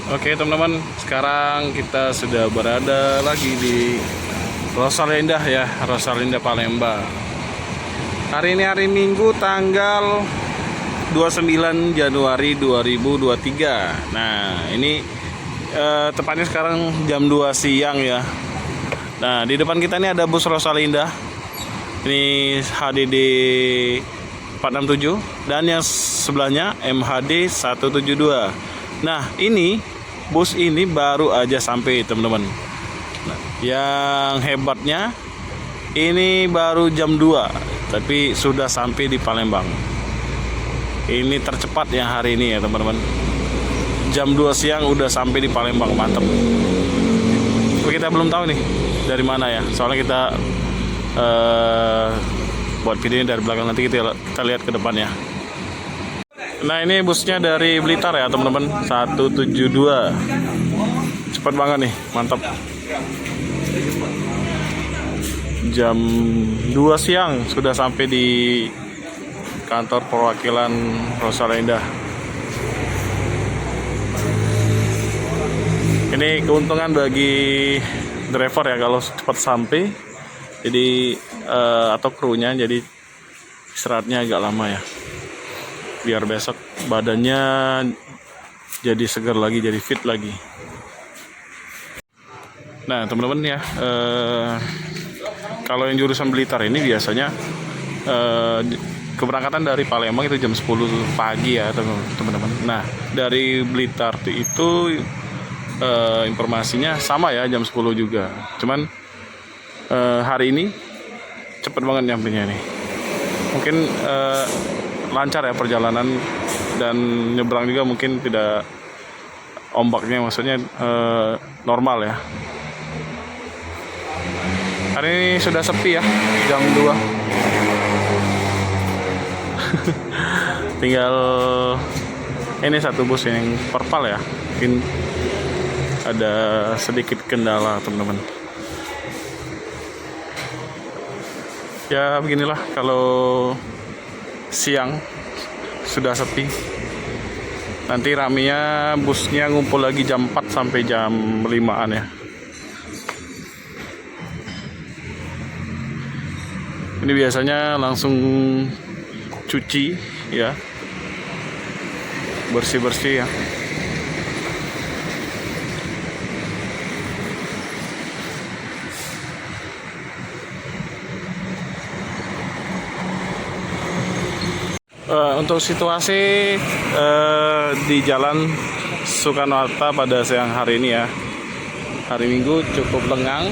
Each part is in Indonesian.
Oke teman-teman, sekarang kita sudah berada lagi di Rosalinda ya, Rosalinda Palembang. Hari ini hari Minggu tanggal 29 Januari 2023. Nah ini tepatnya sekarang jam 2 siang ya. Nah di depan kita ini ada bus Rosalinda. Ini HDD 467 dan yang sebelahnya MHD 172. Nah ini bus ini baru aja sampai teman-teman. Nah, yang hebatnya ini baru jam 2 tapi sudah sampai di Palembang. Ini tercepat yang hari ini ya teman-teman. Jam 2 siang udah sampai di Palembang, mantap. Tapi kita belum tahu nih dari mana ya. Soalnya kita buat videonya dari belakang, nanti kita lihat ke depannya. Nah ini busnya dari Blitar ya teman-teman, 172. Cepat banget nih, mantap. Jam 2 siang sudah sampai di kantor perwakilan Rosalinda. Ini keuntungan bagi driver ya kalau cepat sampai. Jadi atau krunya, jadi istirahatnya agak lama ya. Biar besok badannya jadi segar lagi, jadi fit lagi. Nah teman-teman ya, kalau yang jurusan Blitar ini biasanya keberangkatan dari Palembang itu jam 10 pagi ya teman-teman. Nah dari Blitar itu informasinya sama ya, jam 10 juga. Cuman hari ini cepet banget nyampenya nih. Mungkin lancar ya perjalanan, dan nyebrang juga mungkin tidak ombaknya, maksudnya normal ya. Hari ini sudah sepi ya, jam 2. Tinggal ini satu bus yang perpal ya, mungkin ada sedikit kendala teman-teman. Ya beginilah kalau siang sudah sepi. Nanti raminya busnya ngumpul lagi jam 4 sampai jam 5-an ya. Ini biasanya langsung cuci ya, bersih-bersih ya. Untuk situasi di Jalan Soekarno-Hatta pada siang hari ini ya, hari Minggu cukup lengang.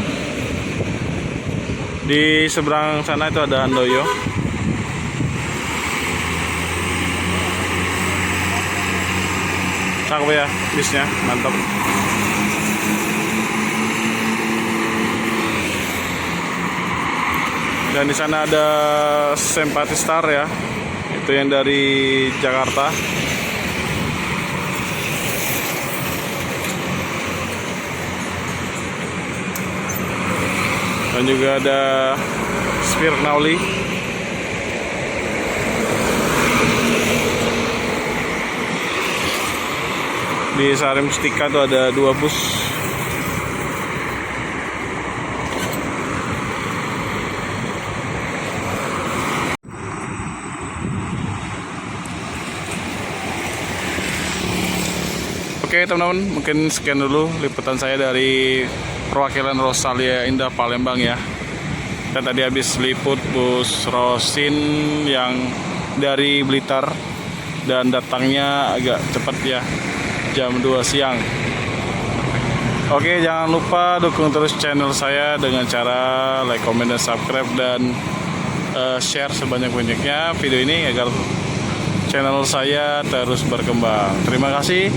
Di seberang sana itu ada Handoyo. Cakep ya bisnya, mantap. Dan di sana ada Simpati Star ya, itu yang dari Jakarta. Dan juga ada Svirnauli. Di Sari Mustika tuh ada 2 bus. Oke teman-teman, mungkin sekian dulu liputan saya dari perwakilan Rosalinda Palembang ya. Kita tadi habis liput bus Rosin yang dari Blitar, dan datangnya agak cepat ya, jam 2 siang. Oke, jangan lupa dukung terus channel saya dengan cara like, comment, dan subscribe, dan share sebanyak-banyaknya video ini agar channel saya terus berkembang. Terima kasih.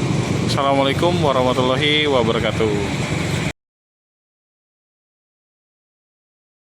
Assalamualaikum warahmatullahi wabarakatuh.